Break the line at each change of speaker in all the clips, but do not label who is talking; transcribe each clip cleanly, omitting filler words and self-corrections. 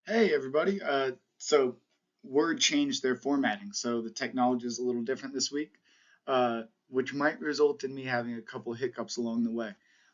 Hey everybody. So Word changed their formatting, so the technology is a little different this week, which might result in me having a couple hiccups along the way.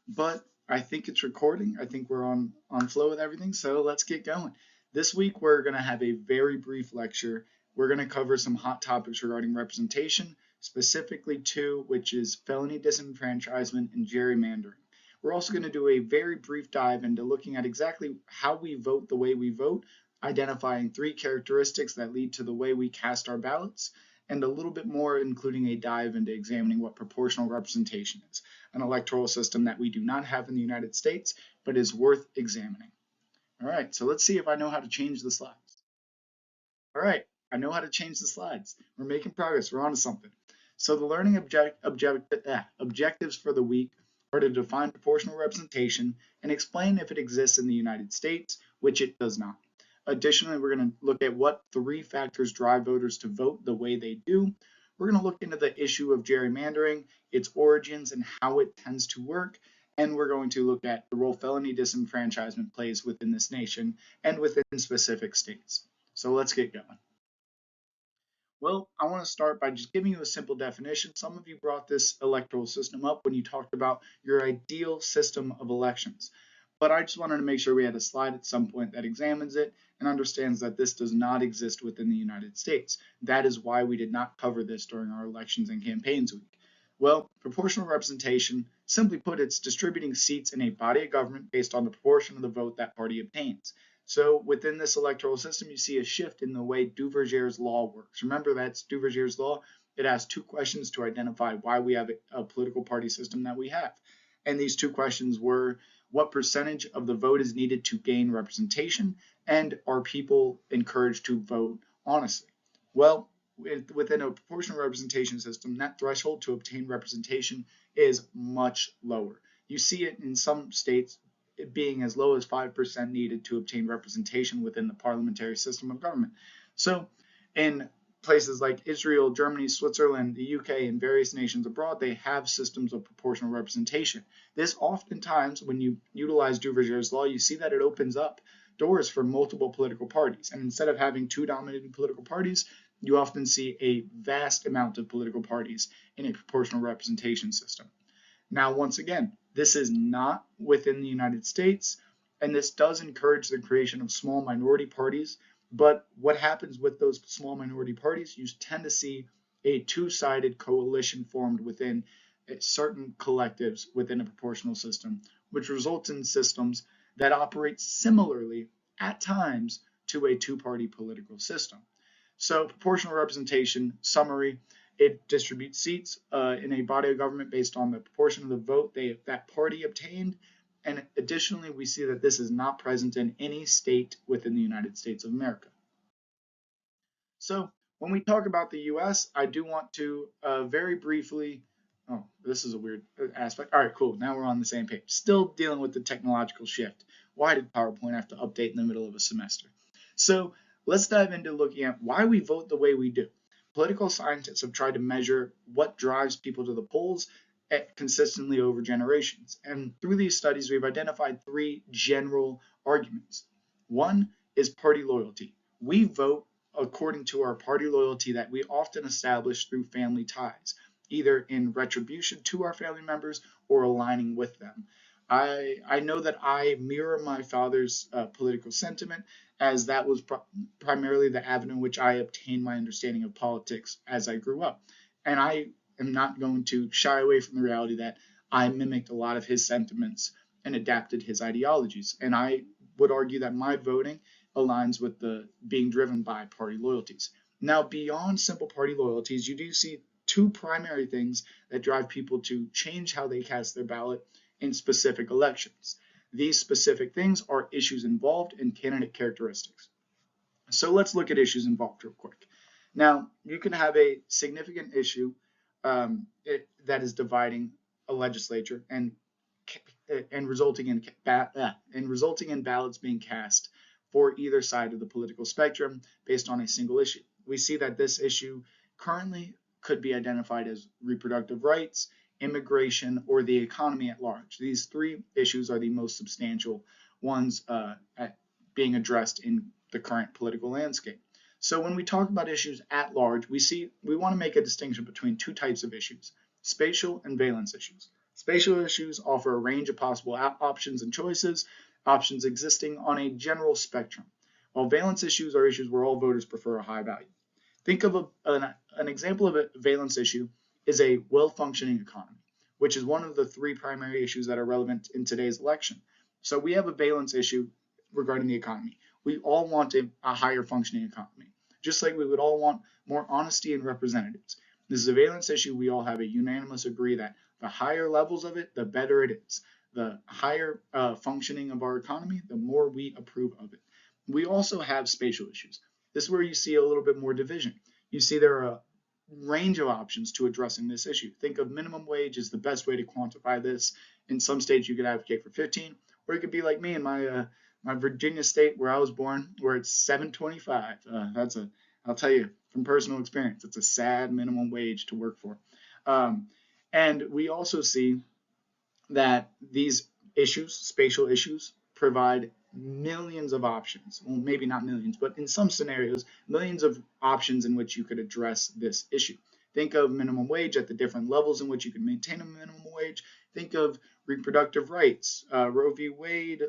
But I think it's recording. I think we're on flow with everything, so let's get going. This week we're going to have a very brief lecture. We're going to cover some hot topics regarding representation, specifically two, which is felony disenfranchisement and gerrymandering. We're also going to do a very brief dive into looking at exactly how we vote the way we vote, identifying three characteristics that lead to the way we cast our ballots, and a little bit more, including a dive into examining what proportional representation is, an electoral system that we do not have in the United States, but is worth examining. All right, so let's see if I know how to change the slides. All right, I know how to change the slides. We're making progress. We're on to something. So the learning objectives for the week are to define proportional representation and explain if it exists in the United States, which it does not. Additionally, we're going to look at what three factors drive voters to vote the way they do. We're going to look into the issue of gerrymandering, its origins, and how it tends to work. And we're going to look at the role felony disenfranchisement plays within this nation and within specific states. So let's get going. Well, I want to start by just giving you a simple definition. Some of you brought this electoral system up when you talked about your ideal system of elections. But I just wanted to make sure we had a slide at some point that examines it and understands that this does not exist within the United States. That is why we did not cover this during our elections and campaigns week. Well, proportional representation, simply put, it's distributing seats in a body of government based on the proportion of the vote that party obtains. So within this electoral system, you see a shift in the way Duverger's law works. Remember, that's Duverger's law. It asks two questions to identify why we have a political party system that we have. And these two questions were, what percentage of the vote is needed to gain representation, and are people encouraged to vote honestly? Well, within a proportional representation system, that threshold to obtain representation is much lower. You see it in some states being as low as 5% needed to obtain representation within the parliamentary system of government. So, in places like Israel, Germany, Switzerland, the UK, and various nations abroad, they have systems of proportional representation. This oftentimes, when you utilize Duverger's law, you see that it opens up doors for multiple political parties. And instead of having two dominating political parties, you often see a vast amount of political parties in a proportional representation system. Now, once again, this is not within the United States, and this does encourage the creation of small minority parties. But what happens with those small minority parties? You tend to see a two-sided coalition formed within certain collectives within a proportional system, which results in systems that operate similarly at times to a two-party political system. So proportional representation summary, it distributes seats in a body of government based on the proportion of the vote that party obtained. And additionally, we see that this is not present in any state within the United States of America. So when we talk about the US, I do want to very briefly, oh, this is a weird aspect. All right, cool. Now we're on the same page. Still dealing with the technological shift. Why did PowerPoint have to update in the middle of a semester? So let's dive into looking at why we vote the way we do. Political scientists have tried to measure what drives people to the polls consistently over generations. And through these studies, we've identified three general arguments. One is party loyalty. We vote according to our party loyalty that we often establish through family ties, either in retribution to our family members or aligning with them. I know that I mirror my father's political sentiment, as that was primarily the avenue in which I obtained my understanding of politics as I grew up. And I am not going to shy away from the reality that I mimicked a lot of his sentiments and adapted his ideologies. And I would argue that my voting aligns with the being driven by party loyalties. Now, beyond simple party loyalties, you do see two primary things that drive people to change how they cast their ballot in specific elections. These specific things are issues involved and candidate characteristics. So let's look at issues involved real quick. Now, you can have a significant issue that is dividing a legislature and resulting in ballots being cast for either side of the political spectrum based on a single issue. We see that this issue currently could be identified as reproductive rights, immigration, or the economy at large. These three issues are the most substantial ones being addressed in the current political landscape. So when we talk about issues at large, we want to make a distinction between two types of issues: spatial and valence issues. Spatial issues offer a range of possible options and choices, options existing on a general spectrum, while valence issues are issues where all voters prefer a high value. Think of an example of a valence issue is a well-functioning economy, which is one of the three primary issues that are relevant in today's election. So we have a valence issue regarding the economy. We all want a higher functioning economy, just like we would all want more honesty in representatives. This is a valence issue. We all have a unanimous agree that the higher levels of it, the better it is. The higher functioning of our economy, the more we approve of it. We also have spatial issues. This is where you see a little bit more division. You see there are a range of options to addressing this issue. Think of minimum wage as the best way to quantify this. In some states, you could advocate for 15, or it could be like me in my Virginia state where I was born, where it's $7.25. I'll tell you from personal experience, it's a sad minimum wage to work for. And we also see that these issues, spatial issues, provide millions of options. Well, maybe not millions, but in some scenarios, millions of options in which you could address this issue. Think of minimum wage at the different levels in which you can maintain a minimum wage. Think of reproductive rights, Roe v. Wade,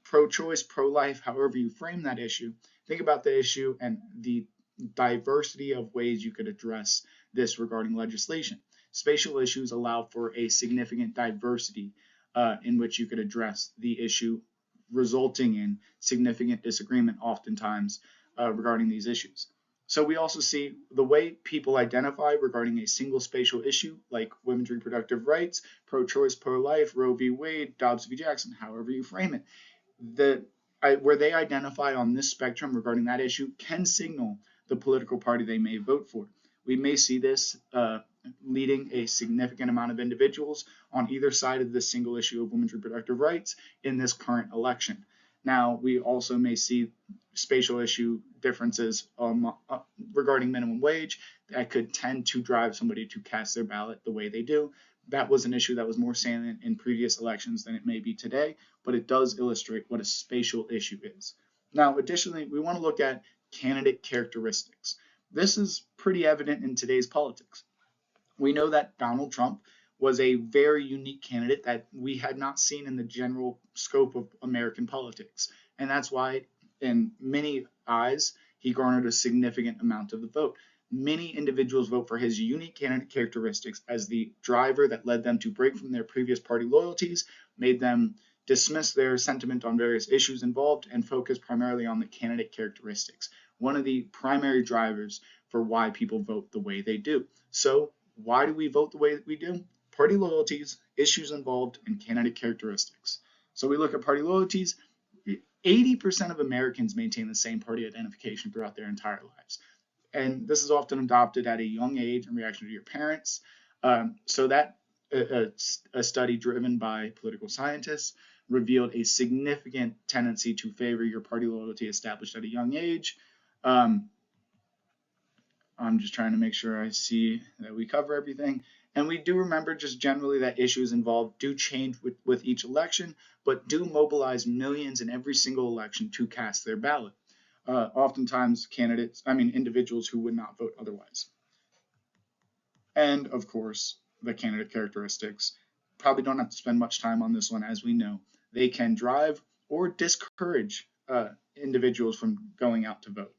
pro-choice, pro-life, however you frame that issue. Think about the issue and the diversity of ways you could address this regarding legislation. Spatial issues allow for a significant diversity in which you could address the issue, resulting in significant disagreement oftentimes regarding these issues. So we also see the way people identify regarding a single spatial issue, like women's reproductive rights, pro-choice, pro-life, Roe v. Wade, Dobbs v. Jackson, however you frame it, where they identify on this spectrum regarding that issue can signal the political party they may vote for. We may see this leading a significant amount of individuals on either side of this single issue of women's reproductive rights in this current election. Now, we also may see spatial issue differences regarding minimum wage that could tend to drive somebody to cast their ballot the way they do. That was an issue that was more salient in previous elections than it may be today, but it does illustrate what a spatial issue is. Now, additionally, we want to look at candidate characteristics. This is pretty evident in today's politics. We know that Donald Trump was a very unique candidate that we had not seen in the general scope of American politics. And that's why, in many eyes, he garnered a significant amount of the vote. Many individuals vote for his unique candidate characteristics as the driver that led them to break from their previous party loyalties, made them dismiss their sentiment on various issues involved, and focus primarily on the candidate characteristics. One of the primary drivers for why people vote the way they do. So why do we vote the way that we do? Party loyalties, issues involved, and candidate characteristics. So we look at party loyalties. 80% of Americans maintain the same party identification throughout their entire lives. And this is often adopted at a young age in reaction to your parents. So that a study driven by political scientists revealed a significant tendency to favor your party loyalty established at a young age. I'm just trying to make sure I see that we cover everything. And we do remember just generally that issues involved do change with each election, but do mobilize millions in every single election to cast their ballot. Oftentimes individuals who would not vote otherwise. And of course, the candidate characteristics. Probably don't have to spend much time on this one, as we know. They can drive or discourage individuals from going out to vote.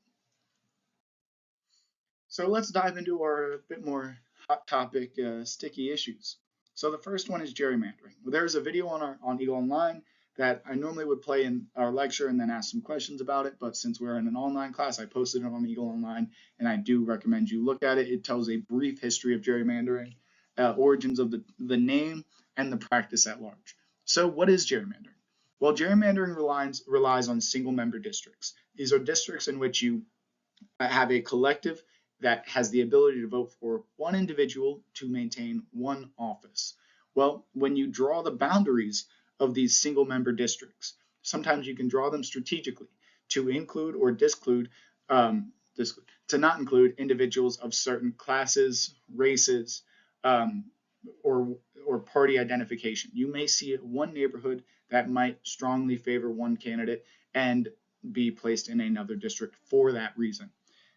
So let's dive into our bit more hot topic, sticky issues. So the first one is gerrymandering. Well, there's a video on Eagle Online that I normally would play in our lecture and then ask some questions about it, but since we're in an online class, I posted it on Eagle Online, and I do recommend you look at it. It tells a brief history of gerrymandering, origins of the name, and the practice at large. So what is gerrymandering? Well, gerrymandering relies on single-member districts. These are districts in which you have a collective that has the ability to vote for one individual to maintain one office. Well, when you draw the boundaries of these single-member districts, sometimes you can draw them strategically to include or disclude, to not include individuals of certain classes, races, or party identification. You may see one neighborhood that might strongly favor one candidate, and be placed in another district for that reason.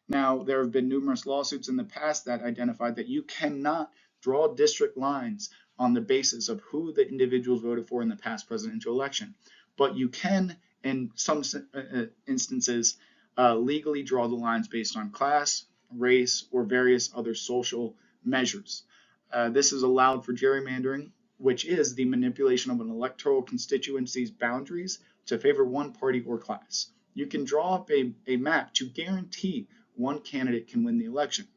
Now, there have been numerous lawsuits in the past that identified that you cannot draw district lines on the basis of who the individuals voted for in the past presidential election, but you can, in some instances, legally draw the lines based on class, race, or various other social measures. This is allowed for gerrymandering, which is the manipulation of an electoral constituency's boundaries to favor one party or class. You can draw up a map to guarantee one candidate can win the election.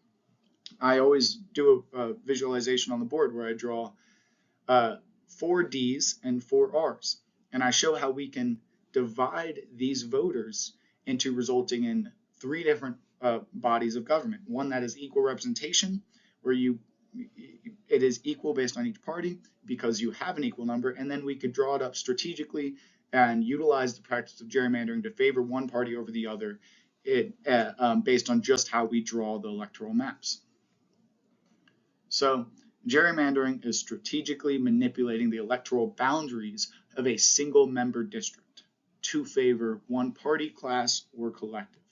I always do a visualization on the board where I draw 4 Ds and 4 Rs, and I show how we can divide these voters into resulting in 3 different bodies of government. One that is equal representation, where it is equal based on each party because you have an equal number, and then we could draw it up strategically and utilize the practice of gerrymandering to favor one party over the other based on just how we draw the electoral maps. So gerrymandering is strategically manipulating the electoral boundaries of a single member district to favor one party, class, or collective.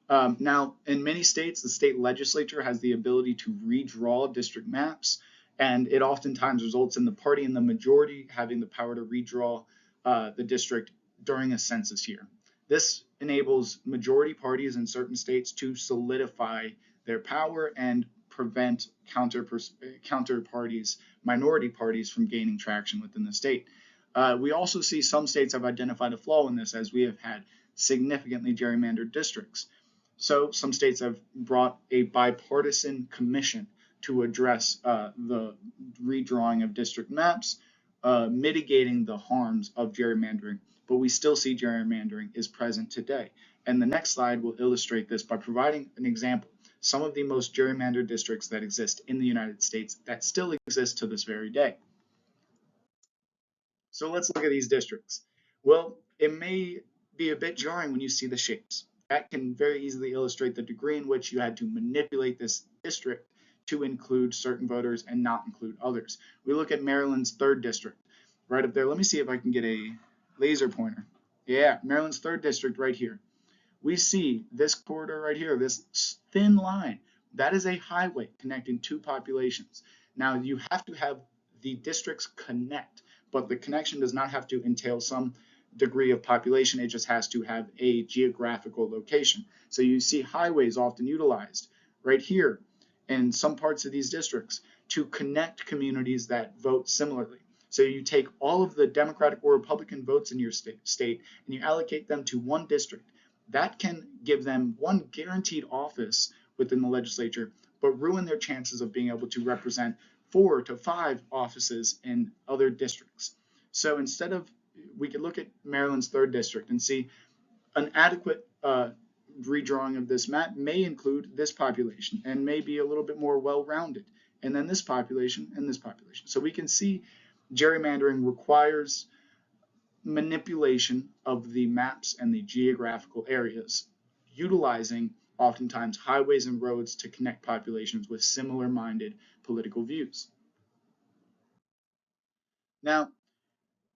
Now, in many states, the state legislature has the ability to redraw district maps, and it oftentimes results in the party in the majority having the power to redraw the district during a census year. This enables majority parties in certain states to solidify their power and prevent counter parties, minority parties, from gaining traction within the state. We also see some states have identified a flaw in this, as we have had significantly gerrymandered districts. So some states have brought a bipartisan commission to address the redrawing of district maps, mitigating the harms of gerrymandering. But we still see gerrymandering is present today. And the next slide will illustrate this by providing an example. Some of the most gerrymandered districts that exist in the United States that still exist to this very day. So let's look at these districts. Well, it may be a bit jarring when you see the shapes. That can very easily illustrate the degree in which you had to manipulate this district to include certain voters and not include others. We look at Maryland's 3rd district right up there. Let me see if I can get a laser pointer. Yeah, Maryland's 3rd district right here. We see this corridor right here, this thin line. That is a highway connecting 2 populations. Now, you have to have the districts connect, but the connection does not have to entail some degree of population. It just has to have a geographical location. So you see highways often utilized right here in some parts of these districts to connect communities that vote similarly. So you take all of the Democratic or Republican votes in your state and you allocate them to one district. That can give them one guaranteed office within the legislature, but ruin their chances of being able to represent 4 to 5 offices in other districts. So instead of, we could look at Maryland's 3rd district and see an adequate redrawing of this map may include this population and may be a little bit more well-rounded, and then this population and this population. So we can see gerrymandering requires manipulation of the maps and the geographical areas, utilizing oftentimes highways and roads to connect populations with similar-minded political views. Now,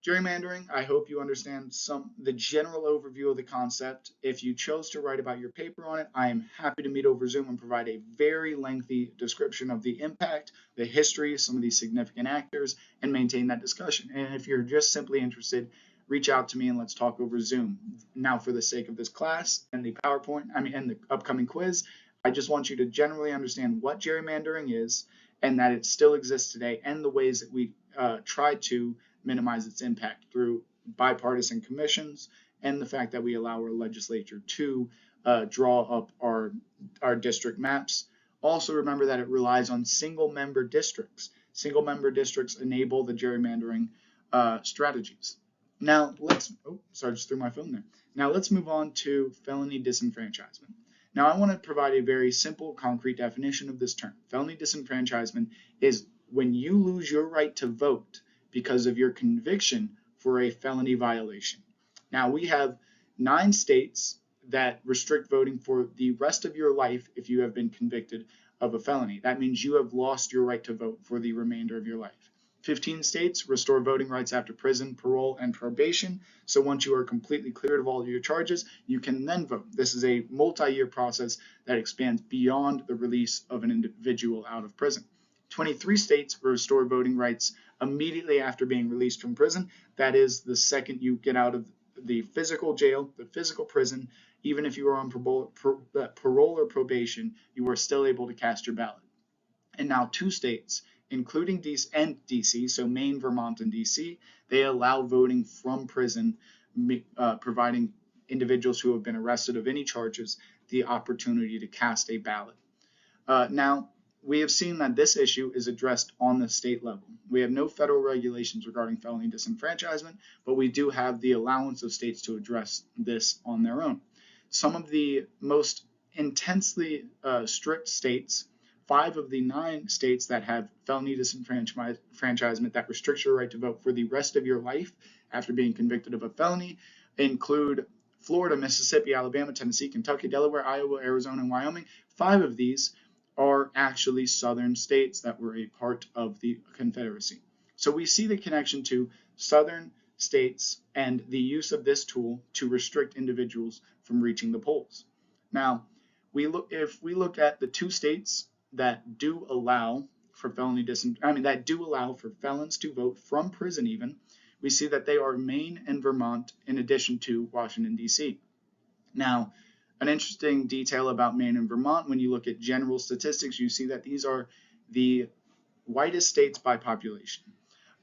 gerrymandering, I hope you understand the general overview of the concept. If you chose to write about your paper on it, I am happy to meet over Zoom and provide a very lengthy description of the impact, the history, some of these significant actors, and maintain that discussion. And if you're just simply interested, reach out to me and let's talk over Zoom. Now, for the sake of this class and the PowerPoint, and the upcoming quiz, I just want you to generally understand what gerrymandering is and that it still exists today, and the ways that we try to minimize its impact through bipartisan commissions and the fact that we allow our legislature to draw up our district maps. Also remember that it relies on single-member districts. Single-member districts enable the gerrymandering strategies. Now sorry, just threw my phone there. Now let's move on to felony disenfranchisement. Now I want to provide a very simple, concrete definition of this term. Felony disenfranchisement is when you lose your right to vote because of your conviction for a felony violation. Now we have 9 states that restrict voting for the rest of your life if you have been convicted of a felony. That means you have lost your right to vote for the remainder of your life. 15 states restore voting rights after prison, parole, and probation. So once you are completely cleared of all of your charges, you can then vote. This is a multi-year process that expands beyond the release of an individual out of prison. 23 states restore voting rights immediately after being released from prison. That is, the second you get out of the physical jail, the physical prison, even if you are on parole or probation, you are still able to cast your ballot. And now 2 states, including DC, so Maine, Vermont, and DC, they allow voting from prison, providing individuals who have been arrested of any charges the opportunity to cast a ballot. Now, we have seen that this issue is addressed on the state level. We have no federal regulations regarding felony disenfranchisement, but we do have the allowance of states to address this on their own. Some of the most intensely strict states, 5 of the 9 states that have felony disenfranchisement that restricts your right to vote for the rest of your life after being convicted of a felony, include Florida, Mississippi, Alabama, Tennessee, Kentucky, Delaware, Iowa, Arizona, and Wyoming. 5 of these are actually southern states that were a part of the Confederacy. So we see the connection to southern states and the use of this tool to restrict individuals from reaching the polls. Now, if we look at the 2 states that do allow for that do allow for felons to vote from prison even, we see that they are Maine and Vermont in addition to Washington, D.C. Now, an interesting detail about Maine and Vermont, when you look at general statistics, you see that these are the whitest states by population.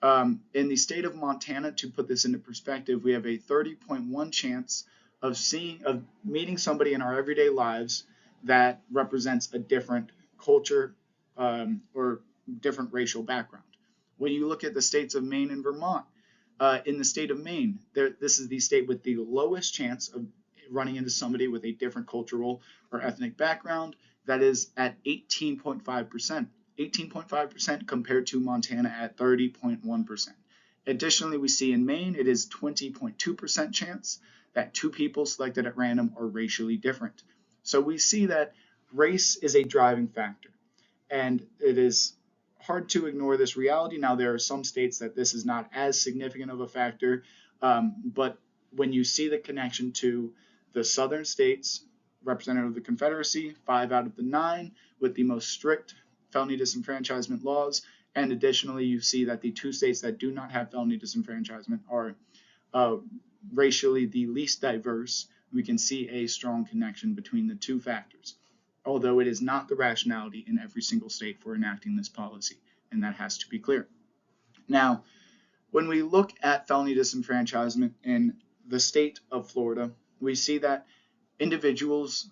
In the state of Montana, to put this into perspective, we have a 30.1 chance of meeting somebody in our everyday lives that represents a different culture or different racial background. When you look at the states of Maine and Vermont, in the state of Maine, this is the state with the lowest chance of running into somebody with a different cultural or ethnic background. That is at 18.5%. 18.5% compared to Montana at 30.1%. Additionally, we see in Maine, it is 20.2% chance that 2 people selected at random are racially different. So we see that race is a driving factor, and it is hard to ignore this reality. Now, there are some states that this is not as significant of a factor, but when you see the connection to the southern states, representative of the Confederacy, 5 out of the 9 with the most strict felony disenfranchisement laws, and additionally, you see that the 2 states that do not have felony disenfranchisement are racially the least diverse. We can see a strong connection between the 2 factors, although it is not the rationality in every single state for enacting this policy, and that has to be clear. Now, when we look at felony disenfranchisement in the state of Florida, we see that individuals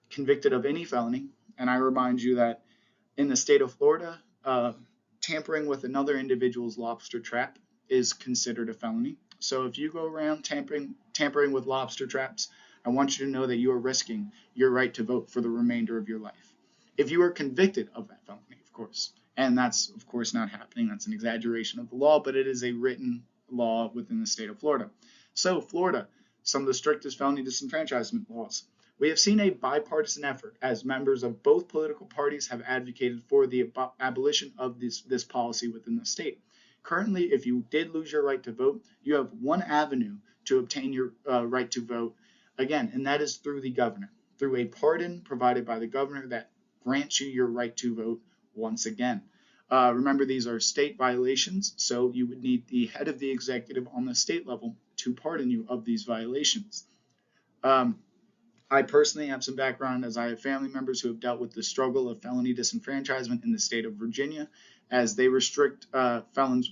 convicted of any felony, and I remind you that in the state of Florida, tampering with another individual's lobster trap is considered a felony. So if you go around tampering with lobster traps, I want you to know that you are risking your right to vote for the remainder of your life. If you are convicted of that felony, of course, and that's of course not happening, that's an exaggeration of the law, but it is a written law within the state of Florida. So Florida, some of the strictest felony disenfranchisement laws. We have seen a bipartisan effort as members of both political parties have advocated for the abolition of this policy within the state. Currently, if you did lose your right to vote, you have one avenue to obtain your right to vote again, and that is through the governor, through a pardon provided by the governor that grants you your right to vote once again. Remember, these are state violations, so you would need the head of the executive on the state level to pardon you of these violations. I personally have some background as I have family members who have dealt with the struggle of felony disenfranchisement in the state of Virginia, as they restrict felons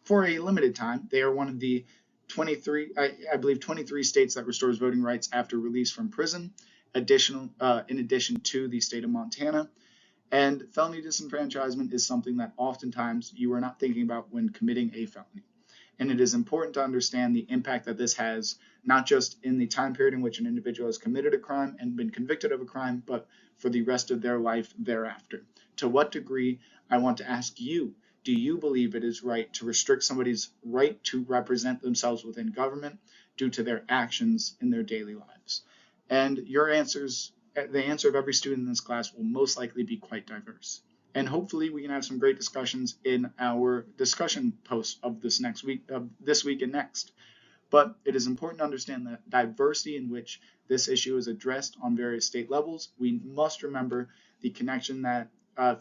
for a limited time. They are one of the 23 states that restores voting rights after release from prison, in addition to the state of Montana. And felony disenfranchisement is something that oftentimes you are not thinking about when committing a felony. And it is important to understand the impact that this has, not just in the time period in which an individual has committed a crime and been convicted of a crime, but for the rest of their life thereafter. To what degree, I want to ask you, do you believe it is right to restrict somebody's right to represent themselves within government due to their actions in their daily lives? And your answers, the answer of every student in this class will most likely be quite diverse. And hopefully we can have some great discussions in our discussion posts of this week and next. But it is important to understand the diversity in which this issue is addressed on various state levels. We must remember the connection that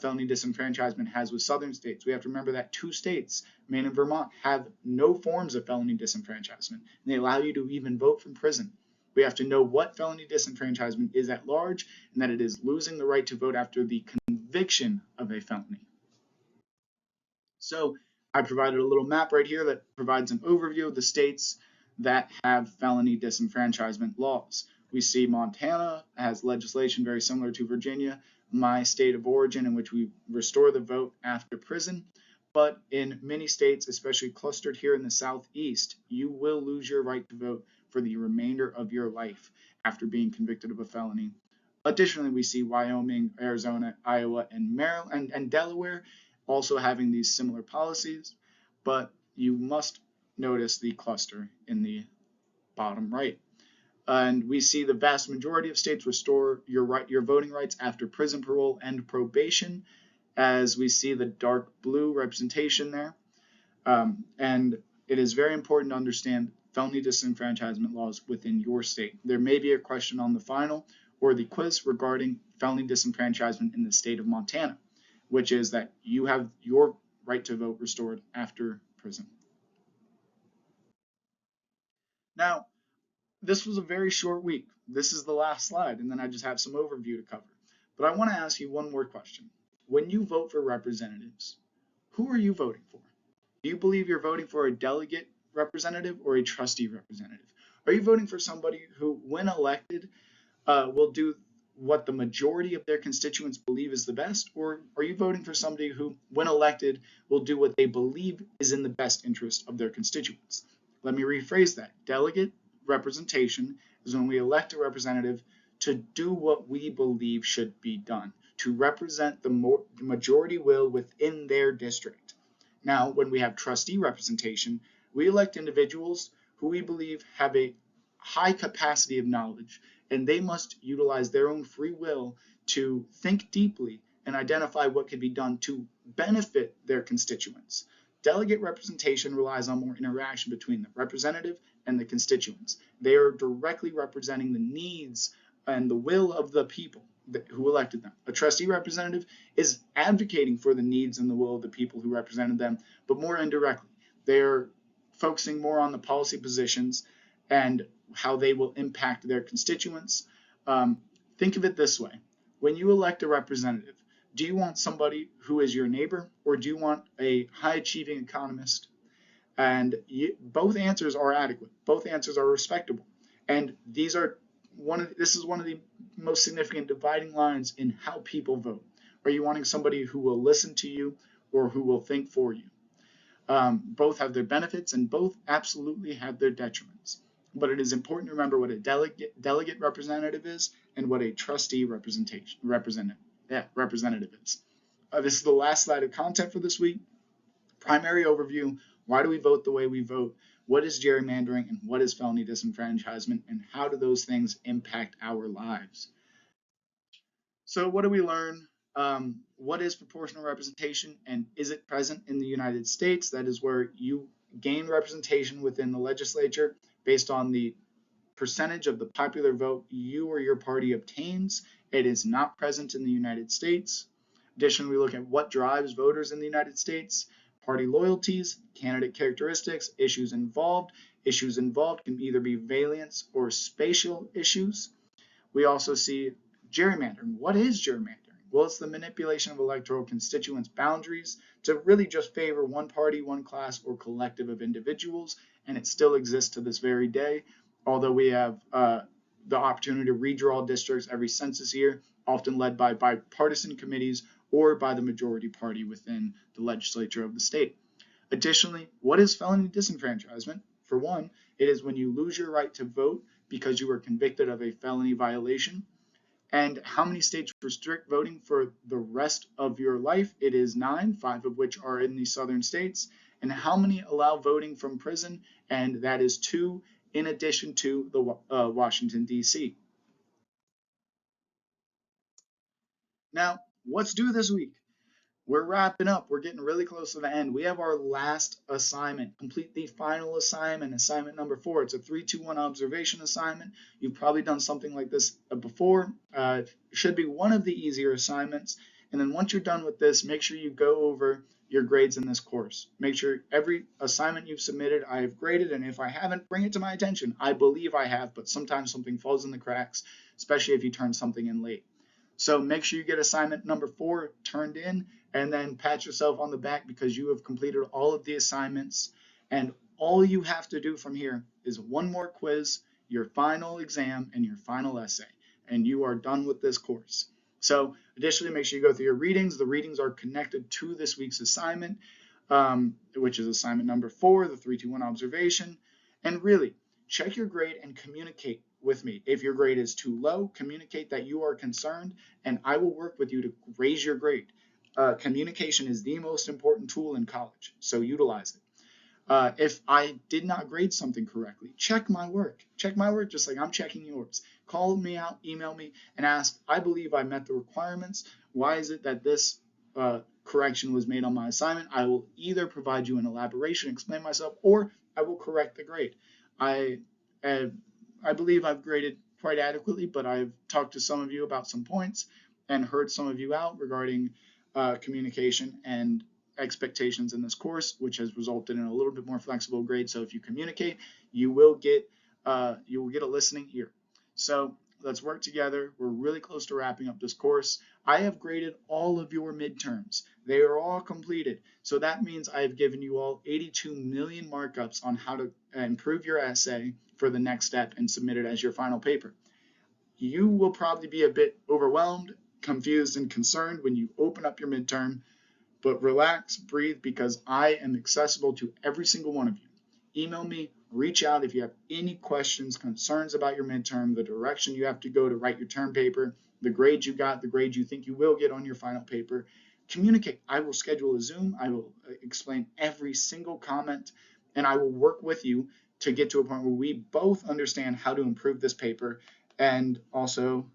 felony disenfranchisement has with southern states. We have to remember that 2 states, Maine and Vermont, have no forms of felony disenfranchisement, and they allow you to even vote from prison. We have to know what felony disenfranchisement is at large, and that it is losing the right to vote after the conviction of a felony. So I provided a little map right here that provides an overview of the states that have felony disenfranchisement laws. We see Montana has legislation very similar to Virginia, my state of origin, in which we restore the vote after prison. But in many states, especially clustered here in the Southeast, you will lose your right to vote for the remainder of your life after being convicted of a felony. Additionally, we see Wyoming, Arizona, Iowa, and Maryland and Delaware also having these similar policies, but you must notice the cluster in the bottom right. And we see the vast majority of states restore your voting rights after prison, parole, and probation, as we see the dark blue representation there. And it is very important to understand felony disenfranchisement laws within your state. There may be a question on the final or the quiz regarding felony disenfranchisement in the state of Montana, which is that you have your right to vote restored after prison. Now, this was a very short week. This is the last slide, and then I just have some overview to cover. But I want to ask you one more question. When you vote for representatives, who are you voting for? Do you believe you're voting for a delegate representative or a trustee representative? Are you voting for somebody who, when elected, will do what the majority of their constituents believe is the best? Or are you voting for somebody who, when elected, will do what they believe is in the best interest of their constituents? Let me rephrase that. Delegate representation is when we elect a representative to do what we believe should be done, to represent the majority will within their district. Now, when we have trustee representation, we elect individuals who we believe have a high capacity of knowledge, and they must utilize their own free will to think deeply and identify what can be done to benefit their constituents. Delegate representation relies on more interaction between the representative and the constituents. They are directly representing the needs and the will of the people who elected them. A trustee representative is advocating for the needs and the will of the people who represented them, but more indirectly. They're focusing more on the policy positions and how they will impact their constituents. Think of it this way. When you elect a representative, do you want somebody who is your neighbor, or do you want a high-achieving economist? And both answers are adequate. Both answers are respectable. And this is one of the most significant dividing lines in how people vote. Are you wanting somebody who will listen to you or who will think for you? Both have their benefits and both absolutely have their detriments. But it is important to remember what a delegate representative is and what a trustee representative is. This is the last slide of content for this week. Primary overview: why do we vote the way we vote? What is gerrymandering and what is felony disenfranchisement, and how do those things impact our lives? So what do we learn? What is proportional representation, and is it present in the United States? That is where you gain representation within the legislature based on the percentage of the popular vote you or your party obtains. It is not present in the United States. Additionally, we look at what drives voters in the United States: party loyalties, candidate characteristics, issues involved. Issues involved can either be valence or spatial issues. We also see gerrymandering. What is gerrymandering? Well, it's the manipulation of electoral constituents' boundaries to really just favor one party, one class, or collective of individuals, and it still exists to this very day, although we have the opportunity to redraw districts every census year, often led by bipartisan committees or by the majority party within the legislature of the state. Additionally, what is felony disenfranchisement? For one, it is when you lose your right to vote because you were convicted of a felony violation. And how many states restrict voting for the rest of your life? It is 9, 5 of which are in the southern states. And how many allow voting from prison? And that is 2 in addition to the Washington, D.C. Now, what's due this week? we're wrapping up. We're getting really close to the end. We have our last assignment. Complete the final assignment, assignment number 4. It's a 3-2-1 observation assignment. You've probably done something like this before. It should be one of the easier assignments. And then once you're done with this, make sure you go over your grades in this course. Make sure every assignment you've submitted, I have graded, and if I haven't, bring it to my attention. I believe I have, but sometimes something falls in the cracks, especially if you turn something in late. So make sure you get assignment number 4 turned in, and then pat yourself on the back because you have completed all of the assignments. And all you have to do from here is one more quiz, your final exam, and your final essay, and you are done with this course. So additionally, make sure you go through your readings. The readings are connected to this week's assignment, which is assignment number 4, the 3-2-1 observation. And really, check your grade and communicate with me. If your grade is too low, communicate that you are concerned, and I will work with you to raise your grade. Communication is the most important tool in college, so utilize it. If I did not grade something correctly, check my work. Check my work just like I'm checking yours. Call me out, email me, and ask, I believe I met the requirements. Why is it that this correction was made on my assignment? I will either provide you an elaboration, explain myself, or I will correct the grade. I believe I've graded quite adequately, but I've talked to some of you about some points and heard some of you out regarding communication and expectations in this course, which has resulted in a little bit more flexible grade. So if you communicate, you will get a listening ear. So let's work together. We're really close to wrapping up this course. I have graded all of your midterms. They are all completed. So that means I have given you all 82 million markups on how to improve your essay for the next step and submit it as your final paper. You will probably be a bit overwhelmed, confused, and concerned when you open up your midterm, but relax, breathe, because I am accessible to every single one of you. Email me, reach out if you have any questions, concerns about your midterm, the direction you have to go to write your term paper, the grades you got, the grades you think you will get on your final paper. Communicate. I will schedule a Zoom. I will explain every single comment, and I will work with you to get to a point where we both understand how to improve this paper. And also,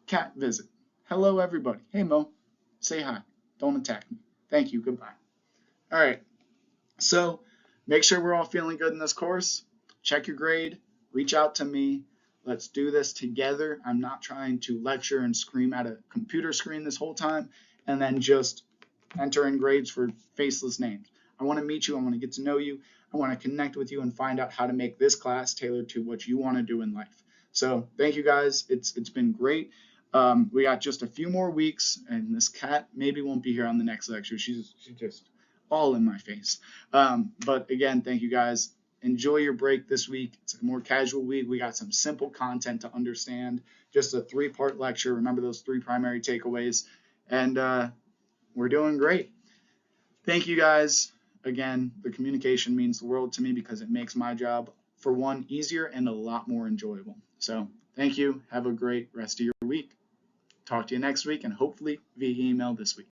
cat visit. Hello, everybody. Hey, Mo. Say hi. Don't attack me. Thank you. Goodbye. All right. So make sure we're all feeling good in this course. Check your grade. Reach out to me. Let's do this together. I'm not trying to lecture and scream at a computer screen this whole time and then just enter in grades for faceless names. I want to meet you. I want to get to know you. I want to connect with you and find out how to make this class tailored to what you want to do in life. So thank you guys. It's been great. We got just a few more weeks, and this cat maybe won't be here on the next lecture. She's just all in my face. But again, thank you guys. Enjoy your break this week. It's a more casual week. We got some simple content to understand. Just a 3-part lecture. Remember those 3 primary takeaways. And we're doing great. Thank you guys. Again, the communication means the world to me because it makes my job, for one, easier and a lot more enjoyable. So thank you. Have a great rest of your week. Talk to you next week and hopefully via email this week.